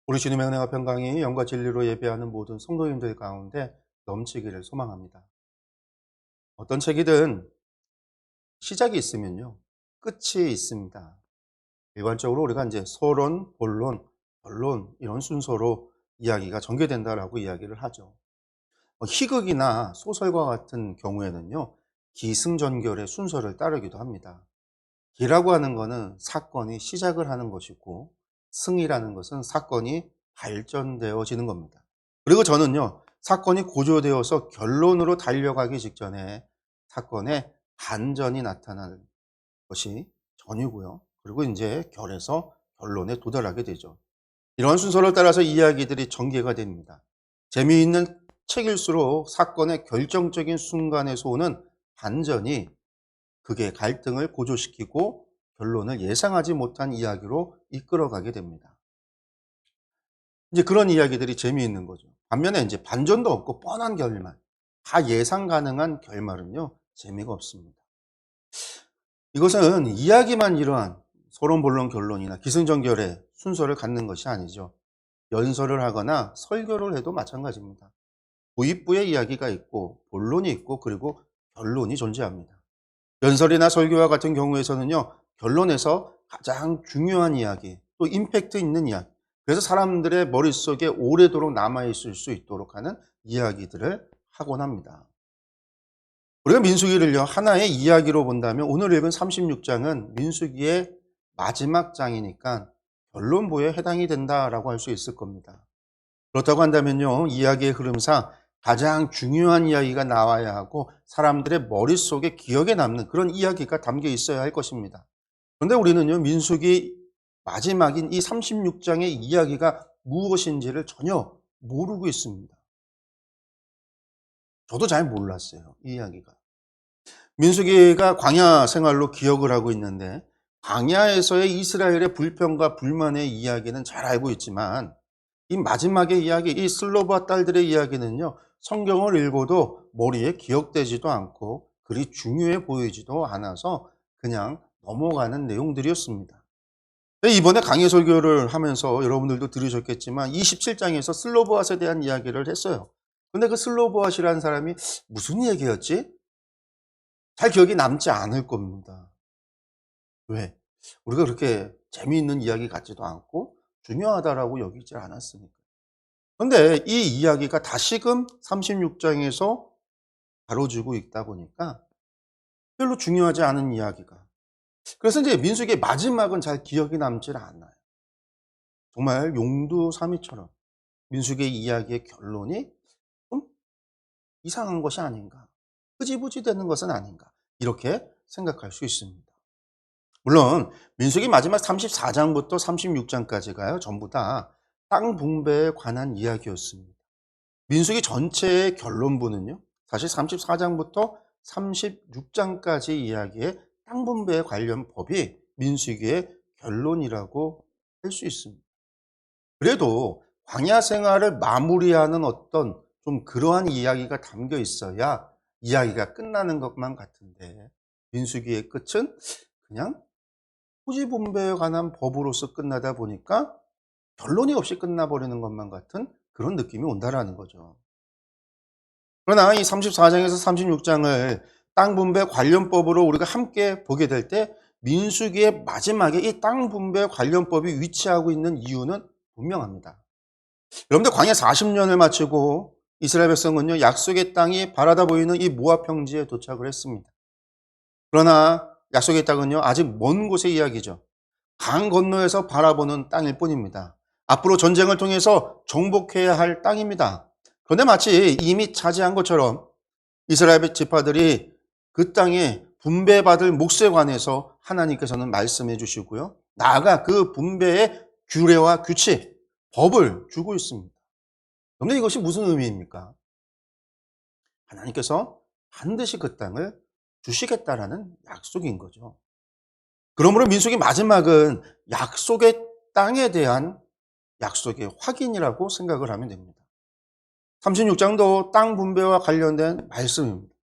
우리 주님의 은혜와 평강이 영과 진리로 예배하는 모든 성도님들 가운데 넘치기를 소망합니다. 어떤 책이든 시작이 있으면요, 끝이 있습니다. 일반적으로 우리가 이제 서론, 본론, 결론 이런 순서로 이야기가 전개된다라고 이야기를 하죠. 희극이나 소설과 같은 경우에는요, 기승전결의 순서를 따르기도 합니다. 기라고 하는 것은 사건이 시작을 하는 것이고, 승이라는 것은 사건이 발전되어지는 겁니다. 그리고 저는요, 사건이 고조되어서 결론으로 달려가기 직전에 사건의 반전이 나타나는 것이 전이고요. 그리고 이제 결에서 결론에 도달하게 되죠. 이런 순서를 따라서 이야기들이 전개가 됩니다. 재미있는 책일수록 사건의 결정적인 순간에서 오는 반전이 그게 갈등을 고조시키고 결론을 예상하지 못한 이야기로 이끌어가게 됩니다. 이제 그런 이야기들이 재미있는 거죠. 반면에 이제 반전도 없고 뻔한 결말, 다 예상 가능한 결말은요, 재미가 없습니다. 이것은 이야기만 이러한 서론, 본론, 결론이나 기승전결의 순서를 갖는 것이 아니죠. 연설을 하거나 설교를 해도 마찬가지입니다. 도입부의 이야기가 있고 본론이 있고 그리고 결론이 존재합니다. 연설이나 설교와 같은 경우에서는요, 결론에서 가장 중요한 이야기, 또 임팩트 있는 이야기, 그래서 사람들의 머릿속에 오래도록 남아있을 수 있도록 하는 이야기들을 하곤 합니다. 우리가 민수기를요, 하나의 이야기로 본다면 오늘 읽은 36장은 민수기의 마지막 장이니까 결론부에 해당이 된다라고 할 수 있을 겁니다. 그렇다고 한다면요, 이야기의 흐름상 가장 중요한 이야기가 나와야 하고 사람들의 머릿속에 기억에 남는 그런 이야기가 담겨 있어야 할 것입니다. 그런데 우리는요, 민수기 마지막인 이 36장의 이야기가 무엇인지를 전혀 모르고 있습니다. 저도 잘 몰랐어요, 이 이야기가. 민수기가 광야 생활로 기억을 하고 있는데 광야에서의 이스라엘의 불평과 불만의 이야기는 잘 알고 있지만 이 마지막의 이야기, 이 슬로바 딸들의 이야기는요, 성경을 읽어도 머리에 기억되지도 않고 그리 중요해 보이지도 않아서 그냥 넘어가는 내용들이었습니다. 이번에 강해 설교를 하면서 여러분들도 들으셨겠지만 27장에서 슬로보앗에 대한 이야기를 했어요. 근데 그 슬로보앗이라는 사람이 무슨 얘기였지? 잘 기억이 남지 않을 겁니다. 왜? 우리가 그렇게 재미있는 이야기 같지도 않고 중요하다라고 여기지 않았으니까. 그런데 이 이야기가 다시금 36장에서 다뤄지고 있다 보니까 별로 중요하지 않은 이야기가. 그래서 이제 민수기의 마지막은 잘 기억이 남질 않아요. 정말 용두사미처럼 민수기의 이야기의 결론이 좀 이상한 것이 아닌가, 흐지부지 되는 것은 아닌가, 이렇게 생각할 수 있습니다. 물론 민수기 마지막 34장부터 36장까지가요, 전부 다 땅 분배에 관한 이야기였습니다. 민수기 전체의 결론부는요, 사실 34장부터 36장까지 이야기의 땅 분배에 관련 법이 민수기의 결론이라고 할 수 있습니다. 그래도 광야 생활을 마무리하는 어떤 좀 그러한 이야기가 담겨 있어야 이야기가 끝나는 것만 같은데 민수기의 끝은 그냥 토지 분배에 관한 법으로서 끝나다 보니까 결론이 없이 끝나버리는 것만 같은 그런 느낌이 온다라는 거죠. 그러나 이 34장에서 36장을 땅 분배 관련법으로 우리가 함께 보게 될 때 민수기의 마지막에 이 땅 분배 관련법이 위치하고 있는 이유는 분명합니다. 여러분들 광야 40년을 마치고 이스라엘 백성은요, 약속의 땅이 바라다 보이는 이 모압 평지에 도착을 했습니다. 그러나 약속의 땅은요, 아직 먼 곳의 이야기죠. 강 건너에서 바라보는 땅일 뿐입니다. 앞으로 전쟁을 통해서 정복해야 할 땅입니다. 그런데 마치 이미 차지한 것처럼 이스라엘 지파들이 그 땅에 분배받을 몫에 관해서 하나님께서는 말씀해 주시고요, 나아가 그 분배의 규례와 규칙, 법을 주고 있습니다. 그런데 이것이 무슨 의미입니까? 하나님께서 반드시 그 땅을 주시겠다라는 약속인 거죠. 그러므로 민수기 마지막은 약속의 땅에 대한 약속의 확인이라고 생각을 하면 됩니다. 36장도 땅 분배와 관련된 말씀입니다.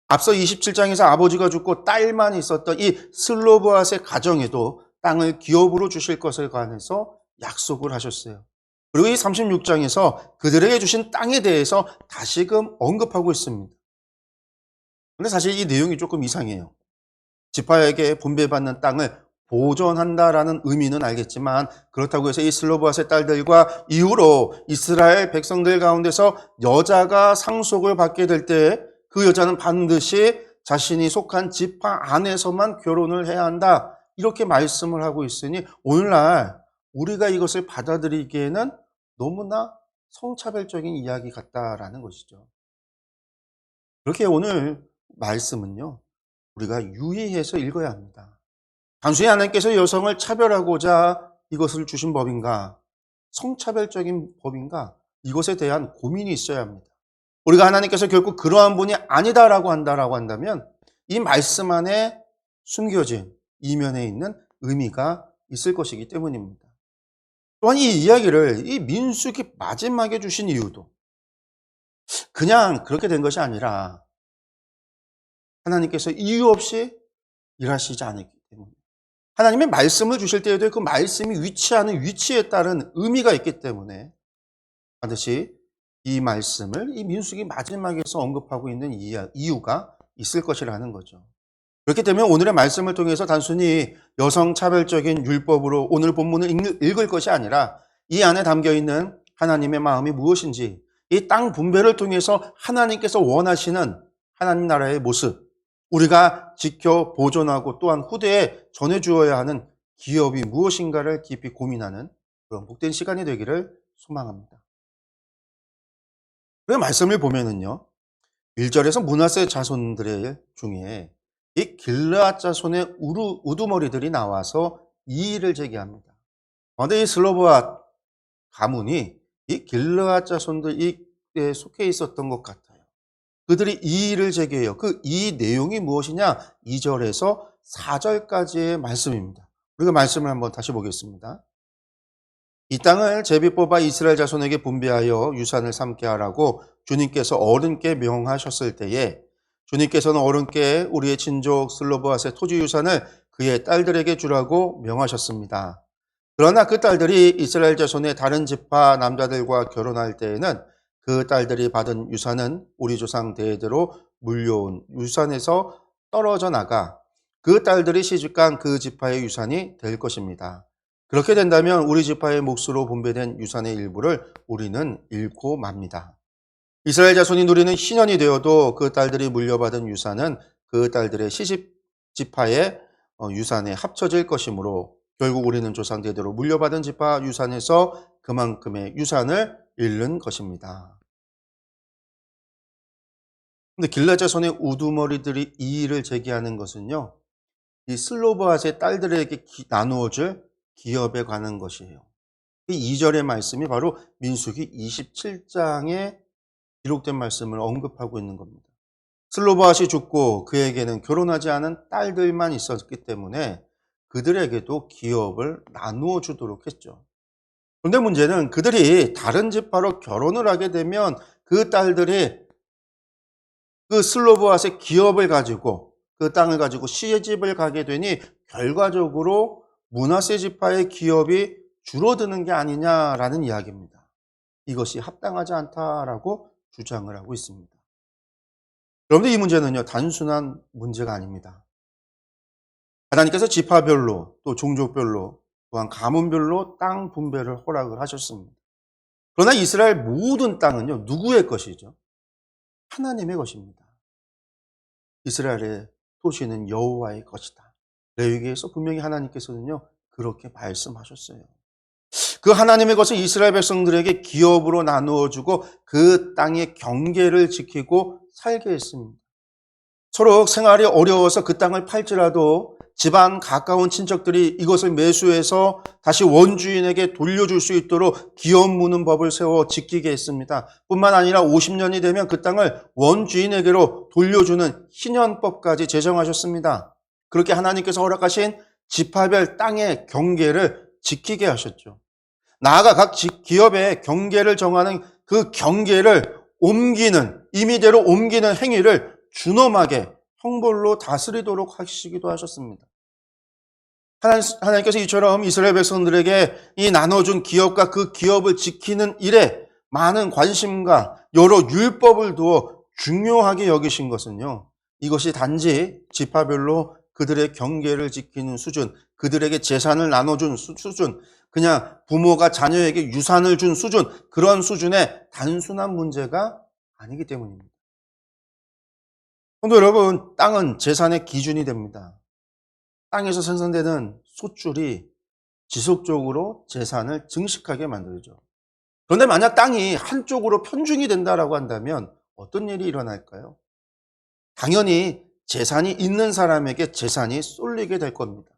앞서 27장에서 아버지가 죽고 딸만 있었던 이 슬로보앗의 가정에도 땅을 기업으로 주실 것에 관해서 약속을 하셨어요. 그리고 이 36장에서 그들에게 주신 땅에 대해서 다시금 언급하고 있습니다. 근데 사실 이 내용이 조금 이상해요. 지파에게 분배받는 땅을 보존한다라는 의미는 알겠지만, 그렇다고 해서 이 슬로보앗의 딸들과 이후로 이스라엘 백성들 가운데서 여자가 상속을 받게 될 때 그 여자는 반드시 자신이 속한 지파 안에서만 결혼을 해야 한다, 이렇게 말씀을 하고 있으니 오늘날 우리가 이것을 받아들이기에는 너무나 성차별적인 이야기 같다라는 것이죠. 그렇게 오늘 말씀은요, 우리가 유의해서 읽어야 합니다. 단순히 하나님께서 여성을 차별하고자 이것을 주신 법인가, 성차별적인 법인가, 이것에 대한 고민이 있어야 합니다. 우리가 하나님께서 결국 그러한 분이 아니다라고 한다면 이 말씀 안에 숨겨진 이면에 있는 의미가 있을 것이기 때문입니다. 또한 이 이야기를 이 민수기 마지막에 주신 이유도 그냥 그렇게 된 것이 아니라 하나님께서 이유 없이 일하시지 않았기 때문에, 하나님의 말씀을 주실 때에도 그 말씀이 위치하는 위치에 따른 의미가 있기 때문에 반드시 이 말씀을 이 민수기 마지막에서 언급하고 있는 이유가 있을 것이라는 거죠. 그렇기 때문에 오늘의 말씀을 통해서 단순히 여성 차별적인 율법으로 오늘 본문을 읽을 것이 아니라 이 안에 담겨있는 하나님의 마음이 무엇인지, 이 땅 분배를 통해서 하나님께서 원하시는 하나님 나라의 모습, 우리가 지켜 보존하고 또한 후대에 전해주어야 하는 기업이 무엇인가를 깊이 고민하는 그런 복된 시간이 되기를 소망합니다. 그 말씀을 보면은요, 1절에서 므낫세 자손들 중에 이 길르앗 자손의 우두머리들이 나와서 이의를 제기합니다. 그런데 이 슬로보앗 가문이 이 길르앗 자손들에 속해 있었던 것 같아요. 그들이 이의를 제기해요. 그 이의 내용이 무엇이냐? 2절에서 4절까지의 말씀입니다. 우리가 말씀을 한번 다시 보겠습니다. 이 땅을 제비 뽑아 이스라엘 자손에게 분배하여 유산을 삼게 하라고 주님께서 어른께 명하셨을 때에 주님께서는 어른께 우리의 친족 슬로보앗의 토지 유산을 그의 딸들에게 주라고 명하셨습니다. 그러나 그 딸들이 이스라엘 자손의 다른 지파 남자들과 결혼할 때에는 그 딸들이 받은 유산은 우리 조상 대대로 물려온 유산에서 떨어져 나가 그 딸들이 시집간 그 지파의 유산이 될 것입니다. 그렇게 된다면 우리 지파의 몫으로 분배된 유산의 일부를 우리는 잃고 맙니다. 이스라엘 자손이 누리는 희년이 되어도 그 딸들이 물려받은 유산은 그 딸들의 시집 지파의 유산에 합쳐질 것이므로 결국 우리는 조상 대대로 물려받은 지파 유산에서 그만큼의 유산을 잃는 것입니다. 근데 길르앗 자손의 우두머리들이 이의를 제기하는 것은요, 이 슬로보앗의 딸들에게 나누어질 기업에 관한 것이에요. 이 2절의 말씀이 바로 민수기 27장에 기록된 말씀을 언급하고 있는 겁니다. 슬로보앗이 죽고 그에게는 결혼하지 않은 딸들만 있었기 때문에 그들에게도 기업을 나누어 주도록 했죠. 그런데 문제는 그들이 다른 지파로 결혼을 하게 되면 그 딸들이 그 슬로보앗의 기업을 가지고 그 땅을 가지고 시집을 가게 되니 결과적으로 므낫세 지파의 기업이 줄어드는 게 아니냐라는 이야기입니다. 이것이 합당하지 않다라고 주장을 하고 있습니다. 그런데 이 문제는요, 단순한 문제가 아닙니다. 하나님께서 지파별로 또 종족별로 또한 가문별로 땅 분배를 허락을 하셨습니다. 그러나 이스라엘 모든 땅은요, 누구의 것이죠? 하나님의 것입니다. 이스라엘의 토시는 여호와의 것이다. 레위기에서 분명히 하나님께서는요, 그렇게 말씀하셨어요. 그 하나님의 것을 이스라엘 백성들에게 기업으로 나누어 주고 그 땅의 경계를 지키고 살게 했습니다. 서로 생활이 어려워서 그 땅을 팔지라도 집안 가까운 친척들이 이것을 매수해서 다시 원주인에게 돌려줄 수 있도록 기업 무는 법을 세워 지키게 했습니다. 뿐만 아니라 50년이 되면 그 땅을 원주인에게로 돌려주는 희년법까지 제정하셨습니다. 그렇게 하나님께서 허락하신 지파별 땅의 경계를 지키게 하셨죠. 나아가 각 기업의 경계를 정하는 그 경계를 임의대로 옮기는 행위를 준엄하게 형벌로 다스리도록 하시기도 하셨습니다. 하나님께서 이처럼 이스라엘 백성들에게 이 나눠준 기업과 그 기업을 지키는 일에 많은 관심과 여러 율법을 두어 중요하게 여기신 것은요, 이것이 단지 지파별로 그들의 경계를 지키는 수준, 그들에게 재산을 나눠준 수준, 그냥 부모가 자녀에게 유산을 준 수준, 그런 수준의 단순한 문제가 아니기 때문입니다. 성도 여러분, 땅은 재산의 기준이 됩니다. 땅에서 생산되는 소출이 지속적으로 재산을 증식하게 만들죠. 그런데 만약 땅이 한쪽으로 편중이 된다라고 한다면 어떤 일이 일어날까요? 당연히 재산이 있는 사람에게 재산이 쏠리게 될 겁니다.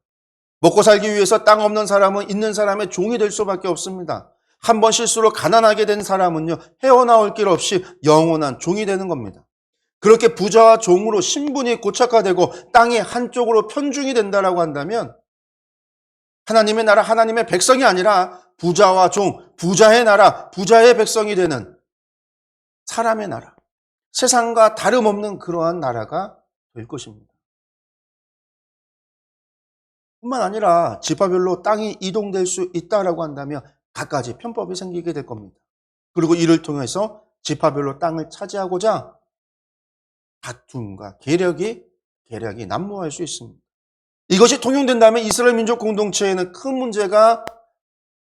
먹고 살기 위해서 땅 없는 사람은 있는 사람의 종이 될 수밖에 없습니다. 한 번 실수로 가난하게 된 사람은요, 헤어나올 길 없이 영원한 종이 되는 겁니다. 그렇게 부자와 종으로 신분이 고착화되고 땅이 한쪽으로 편중이 된다라고 한다면 하나님의 나라, 하나님의 백성이 아니라 부자와 종, 부자의 나라, 부자의 백성이 되는 사람의 나라, 세상과 다름없는 그러한 나라가 될 것입니다. 뿐만 아니라 지파별로 땅이 이동될 수 있다라고 한다면 갖가지 편법이 생기게 될 겁니다. 그리고 이를 통해서 지파별로 땅을 차지하고자 다툼과 계략이 난무할 수 있습니다. 이것이 통용된다면 이스라엘 민족 공동체에는 큰 문제가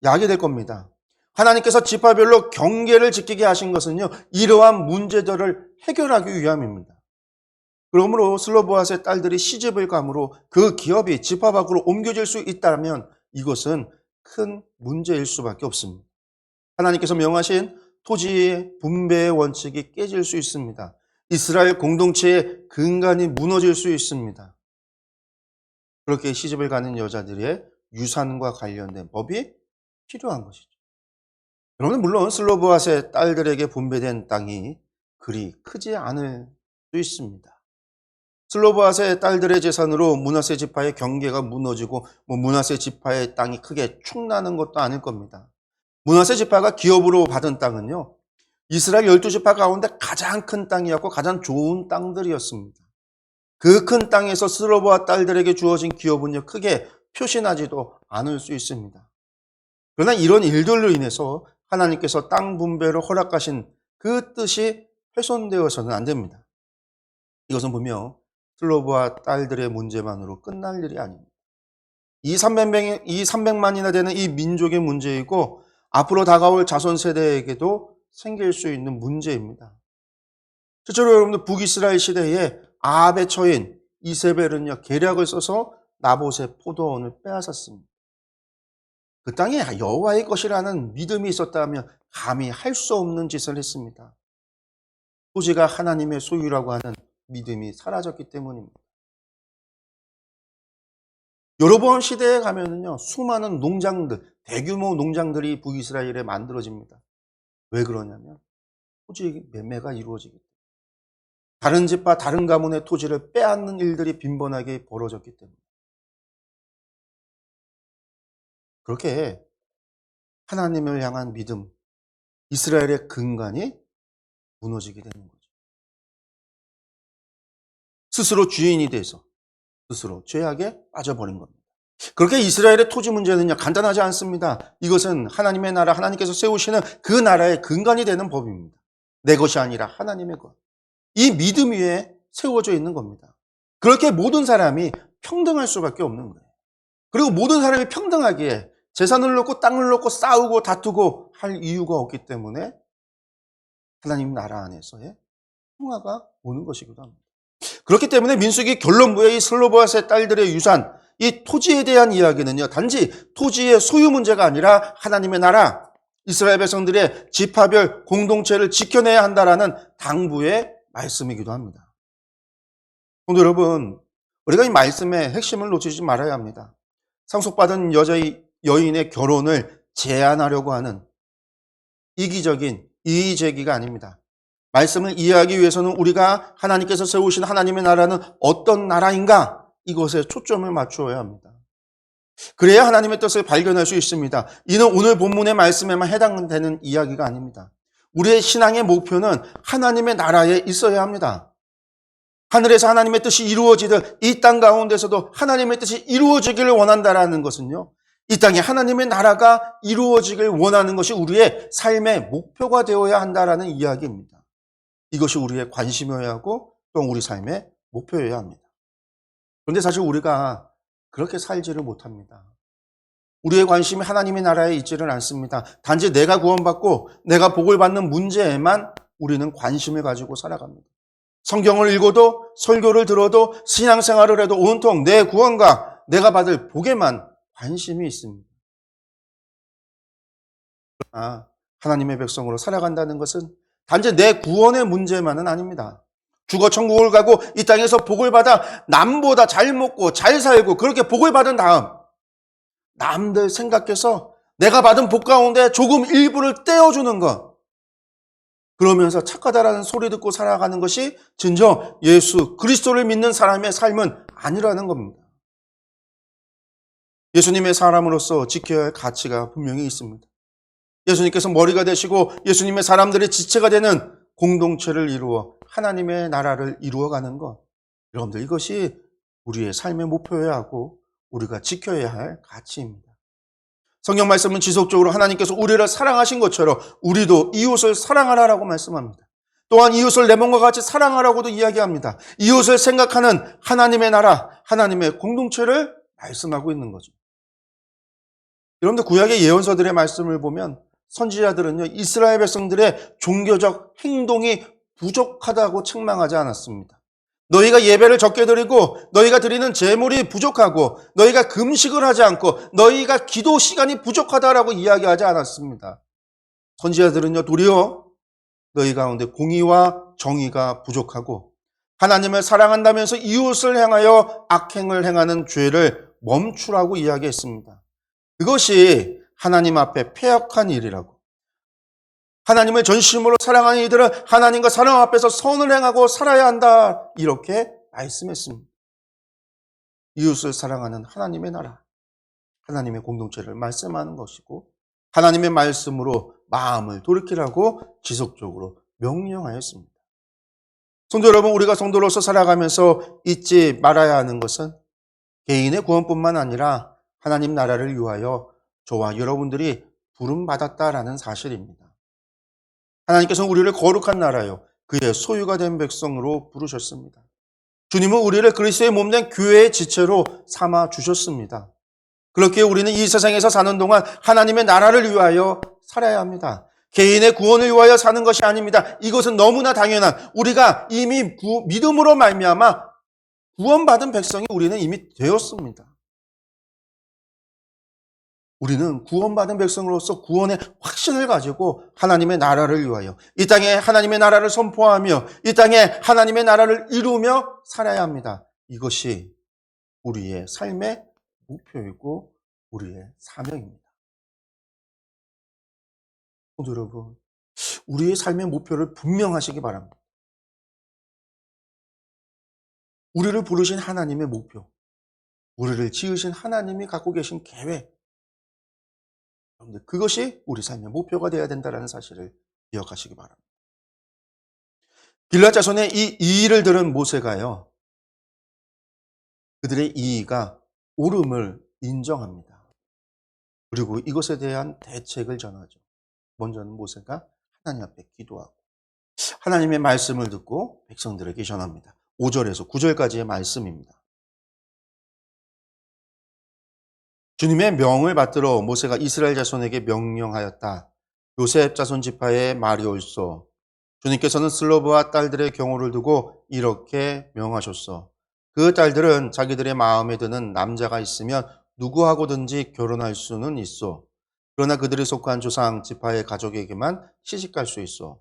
야기될 겁니다. 하나님께서 지파별로 경계를 지키게 하신 것은요, 이러한 문제들을 해결하기 위함입니다. 그러므로 슬로보앗의 딸들이 시집을 감으로 그 기업이 지파 밖으로 옮겨질 수 있다면 이것은 큰 문제일 수밖에 없습니다. 하나님께서 명하신 토지의 분배의 원칙이 깨질 수 있습니다. 이스라엘 공동체의 근간이 무너질 수 있습니다. 그렇게 시집을 가는 여자들의 유산과 관련된 법이 필요한 것이죠. 여러분, 물론 슬로보앗의 딸들에게 분배된 땅이 그리 크지 않을 수 있습니다. 슬로보앗의 딸들의 재산으로 므낫세 지파의 경계가 무너지고 므낫세 지파의 땅이 크게 축나는 것도 아닐 겁니다. 므낫세 지파가 기업으로 받은 땅은요, 이스라엘 12지파 가운데 가장 큰 땅이었고 가장 좋은 땅들이었습니다. 그 큰 땅에서 슬로보앗 딸들에게 주어진 기업은요, 크게 표시나지도 않을 수 있습니다. 그러나 이런 일들로 인해서 하나님께서 땅 분배를 허락하신 그 뜻이 훼손되어서는 안 됩니다. 이것은 분명 슬로보앗 딸들의 문제만으로 끝날 일이 아닙니다. 이 300만이나 되는 이 민족의 문제이고 앞으로 다가올 자손 세대에게도 생길 수 있는 문제입니다. 실제로 여러분들 북이스라엘 시대에 아합의 처인 이세벨은요, 계략을 써서 나봇의 포도원을 빼앗았습니다. 그 땅이 여호와의 것이라는 믿음이 있었다면 감히 할 수 없는 짓을 했습니다. 토지가 하나님의 소유라고 하는 믿음이 사라졌기 때문입니다. 여로보암 시대에 가면은요, 수많은 농장들, 대규모 농장들이 북이스라엘에 만들어집니다. 왜 그러냐면 토지 매매가 이루어지기 때문에, 다른 집과 다른 가문의 토지를 빼앗는 일들이 빈번하게 벌어졌기 때문에, 그렇게 하나님을 향한 믿음, 이스라엘의 근간이 무너지게 되는 거죠. 스스로 주인이 돼서 스스로 죄악에 빠져버린 겁니다. 그렇게 이스라엘의 토지 문제는요, 간단하지 않습니다. 이것은 하나님의 나라, 하나님께서 세우시는 그 나라의 근간이 되는 법입니다. 내 것이 아니라 하나님의 것. 이 믿음 위에 세워져 있는 겁니다. 그렇게 모든 사람이 평등할 수밖에 없는 거예요. 그리고 모든 사람이 평등하기에 재산을 놓고 땅을 놓고 싸우고 다투고 할 이유가 없기 때문에 하나님 나라 안에서의 평화가 오는 것이기도 합니다. 그렇기 때문에 민수기 결론부의 이 슬로보앗의 딸들의 유산, 이 토지에 대한 이야기는요, 단지 토지의 소유 문제가 아니라 하나님의 나라, 이스라엘 백성들의 지파별 공동체를 지켜내야 한다라는 당부의 말씀이기도 합니다. 성도 여러분, 우리가 이 말씀의 핵심을 놓치지 말아야 합니다. 상속받은 여인의 결혼을 제한하려고 하는 이기적인 이의제기가 아닙니다. 말씀을 이해하기 위해서는 우리가 하나님께서 세우신 하나님의 나라는 어떤 나라인가, 이것에 초점을 맞추어야 합니다. 그래야 하나님의 뜻을 발견할 수 있습니다. 이는 오늘 본문의 말씀에만 해당되는 이야기가 아닙니다. 우리의 신앙의 목표는 하나님의 나라에 있어야 합니다. 하늘에서 하나님의 뜻이 이루어지듯 이 땅 가운데서도 하나님의 뜻이 이루어지기를 원한다라는 것은요, 이 땅에 하나님의 나라가 이루어지길 원하는 것이 우리의 삶의 목표가 되어야 한다라는 이야기입니다. 이것이 우리의 관심이어야 하고 또 우리 삶의 목표여야 합니다. 그런데 사실 우리가 그렇게 살지를 못합니다. 우리의 관심이 하나님의 나라에 있지를 않습니다. 단지 내가 구원받고 내가 복을 받는 문제에만 우리는 관심을 가지고 살아갑니다. 성경을 읽어도 설교를 들어도 신앙생활을 해도 온통 내 구원과 내가 받을 복에만 관심이 있습니다. 그러나 하나님의 백성으로 살아간다는 것은 단지 내 구원의 문제만은 아닙니다. 죽어 천국을 가고 이 땅에서 복을 받아 남보다 잘 먹고 잘 살고 그렇게 복을 받은 다음 남들 생각해서 내가 받은 복 가운데 조금 일부를 떼어주는 것, 그러면서 착하다라는 소리 듣고 살아가는 것이 진정 예수 그리스도를 믿는 사람의 삶은 아니라는 겁니다. 예수님의 사람으로서 지켜야 할 가치가 분명히 있습니다. 예수님께서 머리가 되시고 예수님의 사람들의 지체가 되는 공동체를 이루어 하나님의 나라를 이루어가는 것, 여러분들 이것이 우리의 삶의 목표여야 하고 우리가 지켜야 할 가치입니다. 성경 말씀은 지속적으로 하나님께서 우리를 사랑하신 것처럼 우리도 이웃을 사랑하라라고 말씀합니다. 또한 이웃을 내 몸과 같이 사랑하라고도 이야기합니다. 이웃을 생각하는 하나님의 나라, 하나님의 공동체를 말씀하고 있는 거죠. 여러분들 구약의 예언서들의 말씀을 보면 선지자들은요, 이스라엘 백성들의 종교적 행동이 부족하다고 책망하지 않았습니다. 너희가 예배를 적게 드리고 너희가 드리는 제물이 부족하고 너희가 금식을 하지 않고 너희가 기도 시간이 부족하다라고 이야기하지 않았습니다. 선지자들은요, 도리어 너희 가운데 공의와 정의가 부족하고 하나님을 사랑한다면서 이웃을 향하여 악행을 행하는 죄를 멈추라고 이야기했습니다. 그것이 하나님 앞에 패역한 일이라고. 하나님을 전심으로 사랑하는 이들은 하나님과 사람 앞에서 선을 행하고 살아야 한다. 이렇게 말씀했습니다. 이웃을 사랑하는 하나님의 나라, 하나님의 공동체를 말씀하는 것이고 하나님의 말씀으로 마음을 돌이키라고 지속적으로 명령하였습니다. 성도 여러분, 우리가 성도로서 살아가면서 잊지 말아야 하는 것은 개인의 구원뿐만 아니라 하나님 나라를 위하여 저와 여러분들이 부름받았다라는 사실입니다. 하나님께서는 우리를 거룩한 나라요, 그의 소유가 된 백성으로 부르셨습니다. 주님은 우리를 그리스도의 몸된 교회의 지체로 삼아 주셨습니다. 그렇게 우리는 이 세상에서 사는 동안 하나님의 나라를 위하여 살아야 합니다. 개인의 구원을 위하여 사는 것이 아닙니다. 이것은 너무나 당연한, 우리가 이미 믿음으로 말미암아 구원받은 백성이 우리는 이미 되었습니다. 우리는 구원받은 백성으로서 구원의 확신을 가지고 하나님의 나라를 위하여 이 땅에 하나님의 나라를 선포하며 이 땅에 하나님의 나라를 이루며 살아야 합니다. 이것이 우리의 삶의 목표이고 우리의 사명입니다. 성도 여러분, 우리의 삶의 목표를 분명하시기 바랍니다. 우리를 부르신 하나님의 목표, 우리를 지으신 하나님이 갖고 계신 계획, 여러분들 그것이 우리 삶의 목표가 되어야 된다는 사실을 기억하시기 바랍니다. 길앗 자손의 이 일을 들은 모세가요, 그들의 이의가 옳음을 인정합니다. 그리고 이것에 대한 대책을 전하죠. 먼저는 모세가 하나님 앞에 기도하고 하나님의 말씀을 듣고 백성들에게 전합니다. 5절에서 9절까지의 말씀입니다. 주님의 명을 받들어 모세가 이스라엘 자손에게 명령하였다. 요셉 자손 지파의 말이 옳소. 주님께서는 슬로브와 딸들의 경호를 두고 이렇게 명하셨소. 그 딸들은 자기들의 마음에 드는 남자가 있으면 누구하고든지 결혼할 수는 있소. 그러나 그들이 속한 조상 지파의 가족에게만 시집갈 수 있소.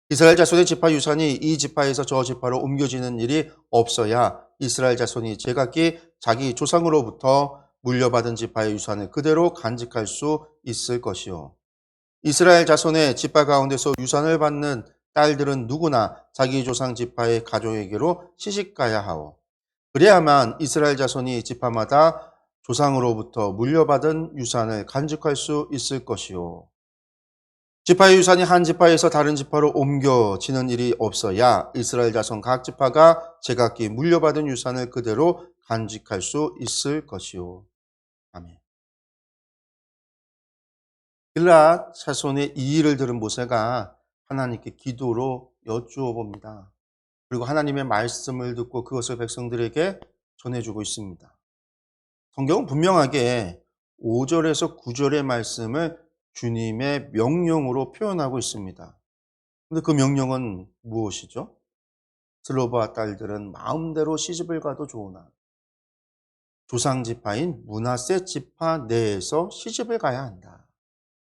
이스라엘 자손의 지파 유산이 이 지파에서 저 지파로 옮겨지는 일이 없어야 이스라엘 자손이 제각기 자기 조상으로부터 물려받은 지파의 유산을 그대로 간직할 수 있을 것이요. 이스라엘 자손의 지파 가운데서 유산을 받는 딸들은 누구나 자기 조상 지파의 가족에게로 시집가야 하오. 그래야만 이스라엘 자손이 지파마다 조상으로부터 물려받은 유산을 간직할 수 있을 것이요. 지파의 유산이 한 지파에서 다른 지파로 옮겨지는 일이 없어야 이스라엘 자손 각 지파가 제각기 물려받은 유산을 그대로 간직할 수 있을 것이요. 아멘. 길앗 자손의 이 일을 들은 모세가 하나님께 기도로 여쭈어 봅니다. 그리고 하나님의 말씀을 듣고 그것을 백성들에게 전해주고 있습니다. 성경은 분명하게 5절에서 9절의 말씀을 주님의 명령으로 표현하고 있습니다. 근데 그 명령은 무엇이죠? 슬로바와 딸들은 마음대로 시집을 가도 좋으나 조상 지파인 므낫세 지파 내에서 시집을 가야 한다.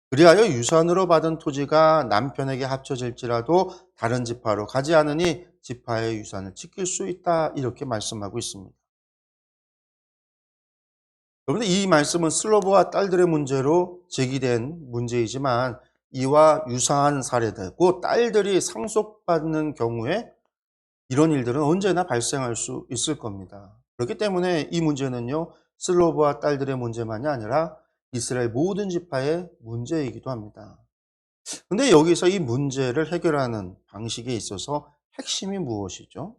그리하여 유산으로 받은 토지가 남편에게 합쳐질지라도 다른 지파로 가지 않으니 지파의 유산을 지킬 수 있다. 이렇게 말씀하고 있습니다. 여러분들, 이 말씀은 슬로바와 딸들의 문제로 제기된 문제이지만 이와 유사한 사례들, 곧 딸들이 상속받는 경우에 이런 일들은 언제나 발생할 수 있을 겁니다. 그렇기 때문에 이 문제는요, 슬로바와 딸들의 문제만이 아니라 이스라엘 모든 지파의 문제이기도 합니다. 근데 여기서 이 문제를 해결하는 방식에 있어서 핵심이 무엇이죠?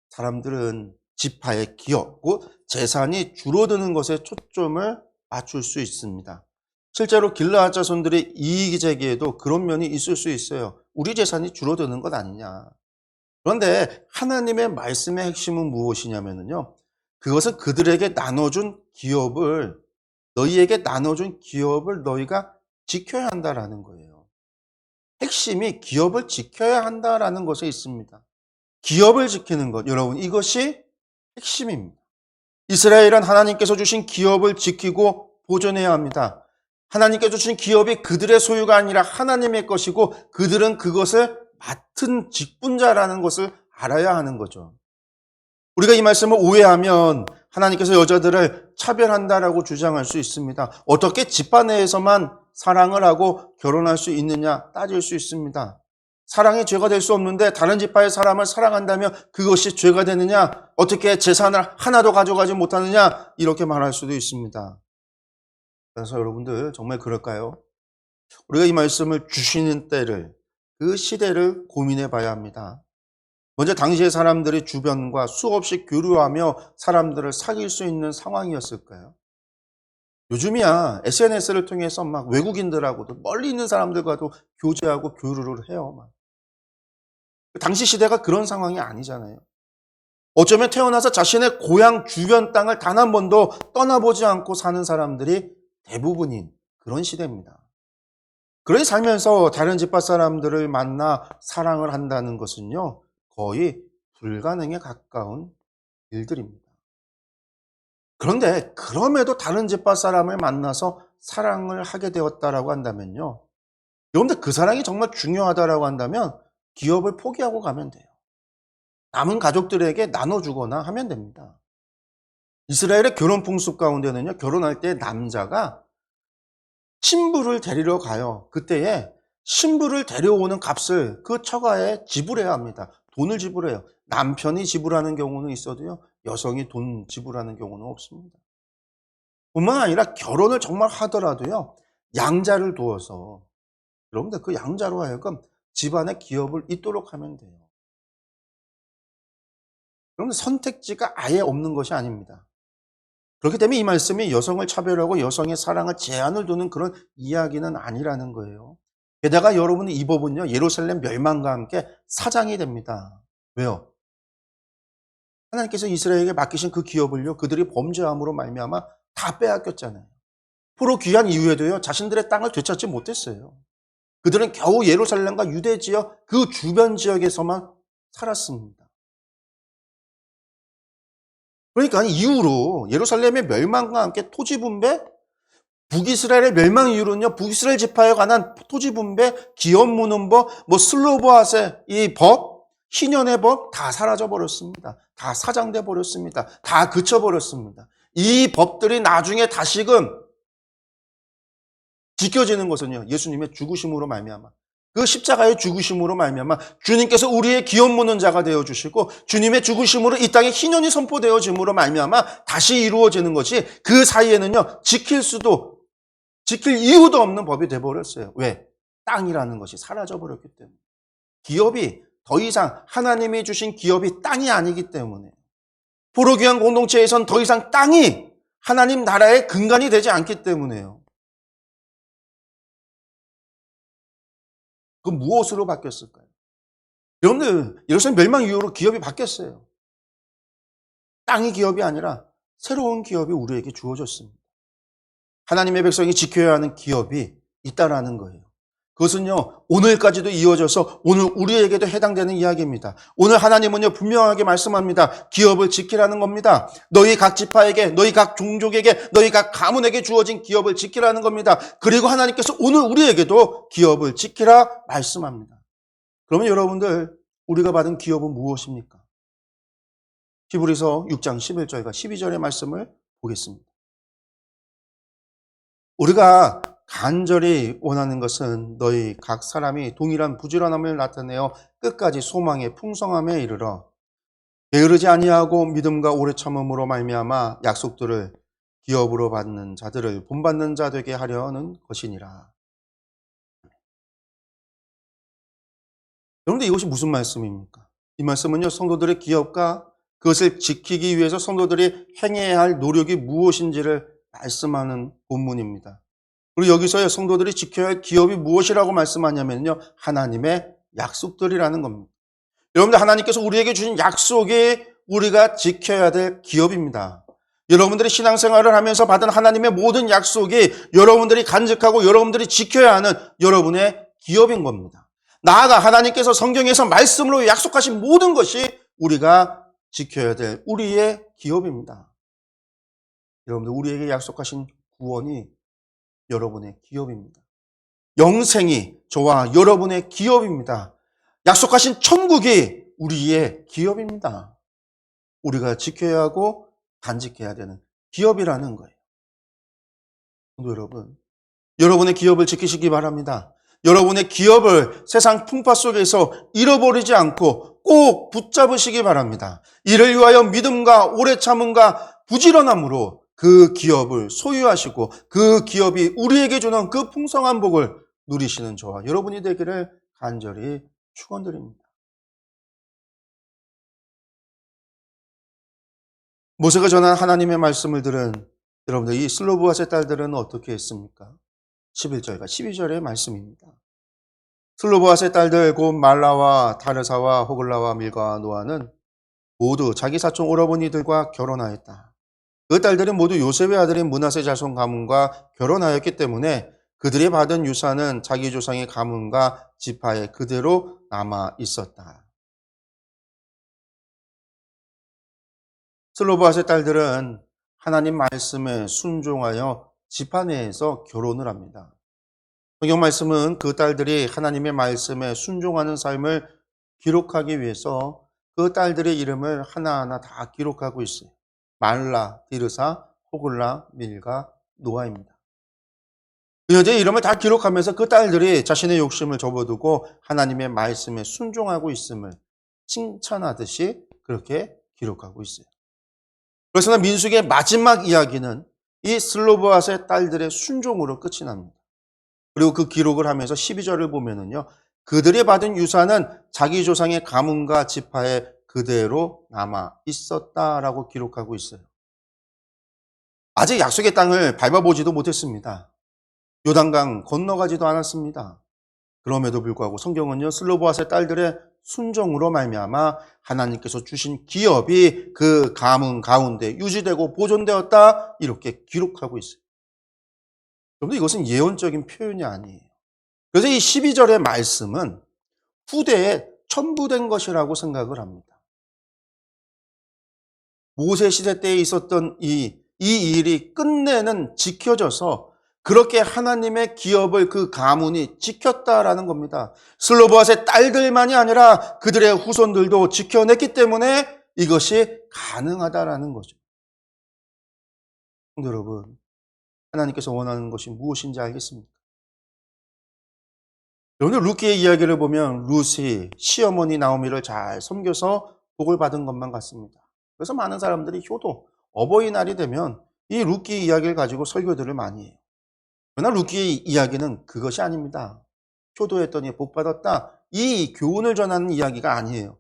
사람들은 지파의 기업, 곧 재산이 줄어드는 것에 초점을 맞출 수 있습니다. 실제로 길르앗 자손들의 이익 제기에도 그런 면이 있을 수 있어요. 우리 재산이 줄어드는 것 아니냐. 그런데 하나님의 말씀의 핵심은 무엇이냐면요, 그것은 그들에게 나눠준 기업을, 너희에게 나눠준 기업을 너희가 지켜야 한다라는 거예요. 핵심이 기업을 지켜야 한다라는 것에 있습니다. 기업을 지키는 것, 여러분, 이것이 핵심입니다. 이스라엘은 하나님께서 주신 기업을 지키고 보존해야 합니다. 하나님께서 주신 기업이 그들의 소유가 아니라 하나님의 것이고 그들은 그것을 맡은 직분자라는 것을 알아야 하는 거죠. 우리가 이 말씀을 오해하면 하나님께서 여자들을 차별한다라고 주장할 수 있습니다. 어떻게 집안 내에서만 사랑을 하고 결혼할 수 있느냐 따질 수 있습니다. 사랑이 죄가 될 수 없는데 다른 지파의 사람을 사랑한다면 그것이 죄가 되느냐? 어떻게 재산을 하나도 가져가지 못하느냐? 이렇게 말할 수도 있습니다. 그래서 여러분들 정말 그럴까요? 우리가 이 말씀을 주시는 때를, 그 시대를 고민해 봐야 합니다. 먼저 당시의 사람들이 주변과 수없이 교류하며 사람들을 사귈 수 있는 상황이었을까요? 요즘이야 SNS를 통해서 막 외국인들하고도 멀리 있는 사람들과도 교제하고 교류를 해요. 막. 당시 시대가 그런 상황이 아니잖아요. 어쩌면 태어나서 자신의 고향 주변 땅을 단 한 번도 떠나보지 않고 사는 사람들이 대부분인 그런 시대입니다. 그러니 살면서 다른 집안 사람들을 만나 사랑을 한다는 것은요, 거의 불가능에 가까운 일들입니다. 그런데 그럼에도 다른 집안 사람을 만나서 사랑을 하게 되었다라고 한다면요, 여러분들 그 사랑이 정말 중요하다라고 한다면 기업을 포기하고 가면 돼요. 남은 가족들에게 나눠주거나 하면 됩니다. 이스라엘의 결혼 풍습 가운데는요, 결혼할 때 남자가 신부를 데리러 가요. 그때에 신부를 데려오는 값을 그 처가에 지불해야 합니다. 돈을 지불해요. 남편이 지불하는 경우는 있어도요, 여성이 돈 지불하는 경우는 없습니다. 뿐만 아니라 결혼을 정말 하더라도요, 양자를 두어서, 여러분들 그 양자로 하여금 집안의 기업을 잇도록 하면 돼요. 그러면 선택지가 아예 없는 것이 아닙니다. 그렇기 때문에 이 말씀이 여성을 차별하고 여성의 사랑을 제한을 두는 그런 이야기는 아니라는 거예요. 게다가 여러분의 이 법은요, 예루살렘 멸망과 함께 사장이 됩니다. 왜요? 하나님께서 이스라엘에게 맡기신 그 기업을요, 그들이 범죄함으로 말미암아 다 빼앗겼잖아요. 포로 귀환 이후에도요, 자신들의 땅을 되찾지 못했어요. 그들은 겨우 예루살렘과 유대 지역, 그 주변 지역에서만 살았습니다. 그러니까 이후로 예루살렘의 멸망과 함께 토지 분배, 북이스라엘의 멸망 이후로는요, 북이스라엘 지파에 관한 토지 분배, 기업 무는 법, 슬로보아스의 이 법, 희년의 법 다 사라져 버렸습니다. 다 사장돼 버렸습니다. 다 그쳐 버렸습니다. 이 법들이 나중에 다시금 지켜지는 것은요, 예수님의 죽으심으로 말미암아, 그 십자가의 죽으심으로 말미암아 주님께서 우리의 기업 무는 자가 되어 주시고 주님의 죽으심으로 이 땅에 희년이 선포되어짐으로 말미암아 다시 이루어지는 것이, 그 사이에는요, 지킬 이유도 없는 법이 돼버렸어요. 왜? 땅이라는 것이 사라져버렸기 때문에. 기업이 더 이상 하나님이 주신 기업이 땅이 아니기 때문에. 포로귀환 공동체에선 더 이상 땅이 하나님 나라의 근간이 되지 않기 때문에요. 그 무엇으로 바뀌었을까요? 여러분들, 예루살렘 멸망 이후로 기업이 바뀌었어요. 땅이 기업이 아니라 새로운 기업이 우리에게 주어졌습니다. 하나님의 백성이 지켜야 하는 기업이 있다라는 거예요. 그것은요, 오늘까지도 이어져서 오늘 우리에게도 해당되는 이야기입니다. 오늘 하나님은요, 분명하게 말씀합니다. 기업을 지키라는 겁니다. 너희 각 지파에게, 너희 각 종족에게, 너희 각 가문에게 주어진 기업을 지키라는 겁니다. 그리고 하나님께서 오늘 우리에게도 기업을 지키라 말씀합니다. 그러면 여러분들, 우리가 받은 기업은 무엇입니까? 히브리서 6장 11절과 12절의 말씀을 보겠습니다. 우리가 간절히 원하는 것은 너희 각 사람이 동일한 부지런함을 나타내어 끝까지 소망의 풍성함에 이르러 게으르지 아니하고 믿음과 오래 참음으로 말미암아 약속들을 기업으로 받는 자들을 본받는 자 되게 하려는 것이니라. 여러분들, 이것이 무슨 말씀입니까? 이 말씀은요, 성도들의 기업과 그것을 지키기 위해서 성도들이 행해야 할 노력이 무엇인지를 말씀하는 본문입니다. 그리고 여기서 성도들이 지켜야 할 기업이 무엇이라고 말씀하냐면요, 하나님의 약속들이라는 겁니다. 여러분들, 하나님께서 우리에게 주신 약속이 우리가 지켜야 될 기업입니다. 여러분들이 신앙생활을 하면서 받은 하나님의 모든 약속이 여러분들이 간직하고 여러분들이 지켜야 하는 여러분의 기업인 겁니다. 나아가 하나님께서 성경에서 말씀으로 약속하신 모든 것이 우리가 지켜야 될 우리의 기업입니다. 여러분들, 우리에게 약속하신 구원이 여러분의 기업입니다. 영생이 저와 여러분의 기업입니다. 약속하신 천국이 우리의 기업입니다. 우리가 지켜야 하고 간직해야 되는 기업이라는 거예요. 여러분, 여러분의 기업을 지키시기 바랍니다. 여러분의 기업을 세상 풍파 속에서 잃어버리지 않고 꼭 붙잡으시기 바랍니다. 이를 위하여 믿음과 오래 참음과 부지런함으로 그 기업을 소유하시고 그 기업이 우리에게 주는 그 풍성한 복을 누리시는 저와 여러분이 되기를 간절히 축원드립니다. 모세가 전한 하나님의 말씀을 들은 여러분들, 이 슬로브앗의 딸들은 어떻게 했습니까? 11절과 12절의 말씀입니다. 슬로브앗의 딸들 곧 말라와 다르사와 호글라와 밀가와 노아는 모두 자기 사촌 오라버니들과 결혼하였다. 그 딸들은 모두 요셉의 아들인 므낫세 자손 가문과 결혼하였기 때문에 그들이 받은 유산은 자기 조상의 가문과 지파에 그대로 남아 있었다. 슬로브앗의 딸들은 하나님 말씀에 순종하여 지파 내에서 결혼을 합니다. 성경 말씀은 그 딸들이 하나님의 말씀에 순종하는 삶을 기록하기 위해서 그 딸들의 이름을 하나하나 다 기록하고 있어요. 말라, 디르사, 호글라, 밀가, 노아입니다. 그녀들의 이름을 다 기록하면서 그 딸들이 자신의 욕심을 접어두고 하나님의 말씀에 순종하고 있음을 칭찬하듯이 그렇게 기록하고 있어요. 그래서 민수기의 마지막 이야기는 이 슬로브앗의 딸들의 순종으로 끝이 납니다. 그리고 그 기록을 하면서 12절을 보면은요, 그들이 받은 유산은 자기 조상의 가문과 지파에 그대로 남아 있었다라고 기록하고 있어요. 아직 약속의 땅을 밟아보지도 못했습니다. 요단강 건너가지도 않았습니다. 그럼에도 불구하고 성경은요, 슬로브앗의 딸들의 순종으로 말미암아 하나님께서 주신 기업이 그 가문 가운데 유지되고 보존되었다, 이렇게 기록하고 있어요. 여러분, 이것은 예언적인 표현이 아니에요. 그래서 이 12절의 말씀은 후대에 첨부된 것이라고 생각을 합니다. 모세 시대 때에 있었던 이 일이 끝내는 지켜져서 그렇게 하나님의 기업을 그 가문이 지켰다라는 겁니다. 슬로브앗의 딸들만이 아니라 그들의 후손들도 지켜냈기 때문에 이것이 가능하다라는 거죠. 여러분, 하나님께서 원하는 것이 무엇인지 알겠습니까? 여러분, 룻기의 이야기를 보면 룻이 시어머니 나오미를 잘 섬겨서 복을 받은 것만 같습니다. 그래서 많은 사람들이 효도, 어버이날이 되면 이 룻기 이야기를 가지고 설교들을 많이 해요. 그러나 루키의 이야기는 그것이 아닙니다. 효도했더니 복 받았다. 이 교훈을 전하는 이야기가 아니에요.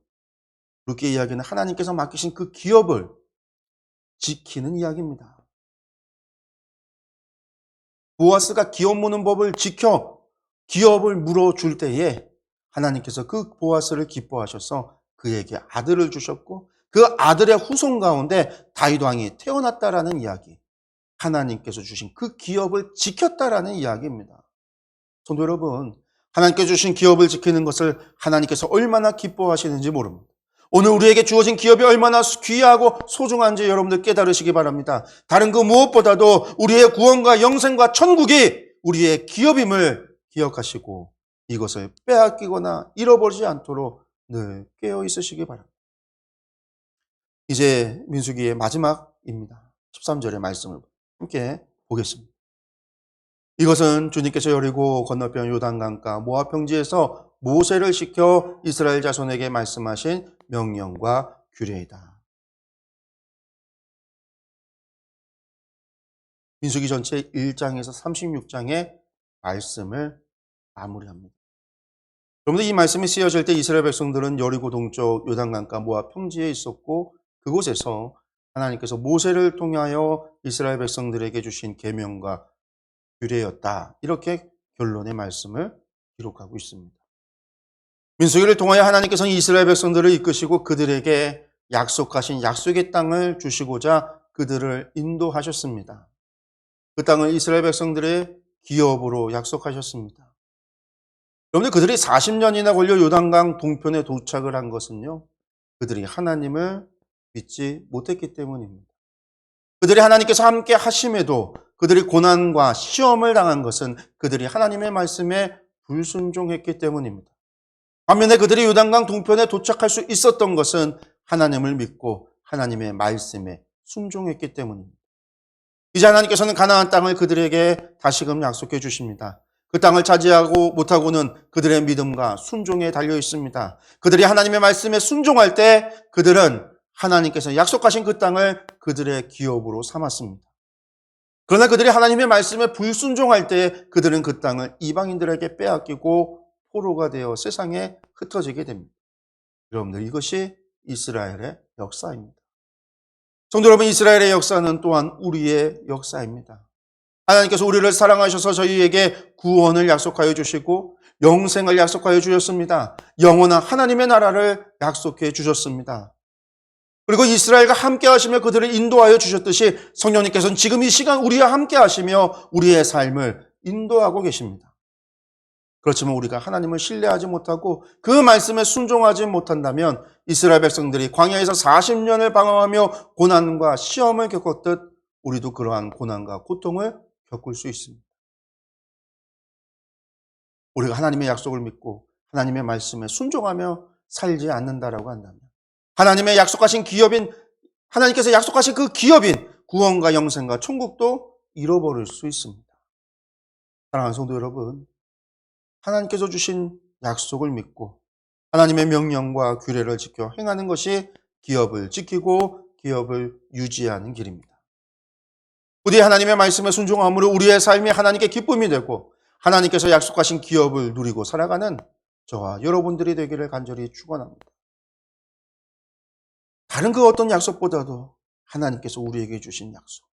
루키의 이야기는 하나님께서 맡기신 그 기업을 지키는 이야기입니다. 보아스가 기업 무는 법을 지켜 기업을 물어줄 때에 하나님께서 그 보아스를 기뻐하셔서 그에게 아들을 주셨고 그 아들의 후손 가운데 다윗 왕이 태어났다라는 이야기. 하나님께서 주신 그 기업을 지켰다라는 이야기입니다. 성도 여러분, 하나님께서 주신 기업을 지키는 것을 하나님께서 얼마나 기뻐하시는지 모릅니다. 오늘 우리에게 주어진 기업이 얼마나 귀하고 소중한지 여러분들 깨달으시기 바랍니다. 다른 그 무엇보다도 우리의 구원과 영생과 천국이 우리의 기업임을 기억하시고 이것을 빼앗기거나 잃어버리지 않도록 늘 깨어 있으시기 바랍니다. 이제 민수기의 마지막입니다. 13절의 말씀을 함께 보겠습니다. 이것은 주님께서 여리고 건너편 요단강가 모압 평지에서 모세를 시켜 이스라엘 자손에게 말씀하신 명령과 규례이다. 민수기 전체 1장에서 36장의 말씀을 마무리합니다. 그런데 이 말씀이 쓰여질 때 이스라엘 백성들은 여리고 동쪽 요단강가 모압 평지에 있었고 그곳에서 하나님께서 모세를 통하여 이스라엘 백성들에게 주신 계명과 규례였다. 이렇게 결론의 말씀을 기록하고 있습니다. 민수기를 통하여 하나님께서는 이스라엘 백성들을 이끄시고 그들에게 약속하신 약속의 땅을 주시고자 그들을 인도하셨습니다. 그 땅을 이스라엘 백성들의 기업으로 약속하셨습니다. 여러분들 그들이 40년이나 걸려 요단강 동편에 도착을 한 것은요. 그들이 하나님을 믿지 못했기 때문입니다. 그들이 하나님께서 함께 하심에도 그들이 고난과 시험을 당한 것은 그들이 하나님의 말씀에 불순종했기 때문입니다. 반면에 그들이 요단강 동편에 도착할 수 있었던 것은 하나님을 믿고 하나님의 말씀에 순종했기 때문입니다. 이제 하나님께서는 가나안 땅을 그들에게 다시금 약속해 주십니다. 그 땅을 차지하고 못하고는 그들의 믿음과 순종에 달려 있습니다. 그들이 하나님의 말씀에 순종할 때 그들은 하나님께서 약속하신 그 땅을 그들의 기업으로 삼았습니다. 그러나 그들이 하나님의 말씀에 불순종할 때 그들은 그 땅을 이방인들에게 빼앗기고 포로가 되어 세상에 흩어지게 됩니다. 여러분들 이것이 이스라엘의 역사입니다. 성도 여러분, 이스라엘의 역사는 또한 우리의 역사입니다. 하나님께서 우리를 사랑하셔서 저희에게 구원을 약속하여 주시고 영생을 약속하여 주셨습니다. 영원한 하나님의 나라를 약속해 주셨습니다. 그리고 이스라엘과 함께 하시며 그들을 인도하여 주셨듯이 성령님께서는 지금 이 시간 우리와 함께 하시며 우리의 삶을 인도하고 계십니다. 그렇지만 우리가 하나님을 신뢰하지 못하고 그 말씀에 순종하지 못한다면 이스라엘 백성들이 광야에서 40년을 방황하며 고난과 시험을 겪었듯 우리도 그러한 고난과 고통을 겪을 수 있습니다. 우리가 하나님의 약속을 믿고 하나님의 말씀에 순종하며 살지 않는다라고 한다면 하나님의 약속하신 기업인 하나님께서 약속하신 그 기업인 구원과 영생과 천국도 잃어버릴 수 있습니다. 사랑하는 성도 여러분, 하나님께서 주신 약속을 믿고 하나님의 명령과 규례를 지켜 행하는 것이 기업을 지키고 기업을 유지하는 길입니다. 부디 하나님의 말씀에 순종함으로 우리의 삶이 하나님께 기쁨이 되고 하나님께서 약속하신 기업을 누리고 살아가는 저와 여러분들이 되기를 간절히 축원합니다. 다른 그 어떤 약속보다도 하나님께서 우리에게 주신 약속,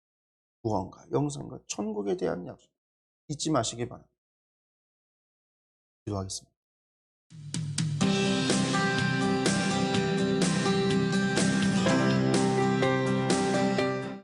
구원과 영생과 천국에 대한 약속 잊지 마시기 바랍니다. 기도하겠습니다.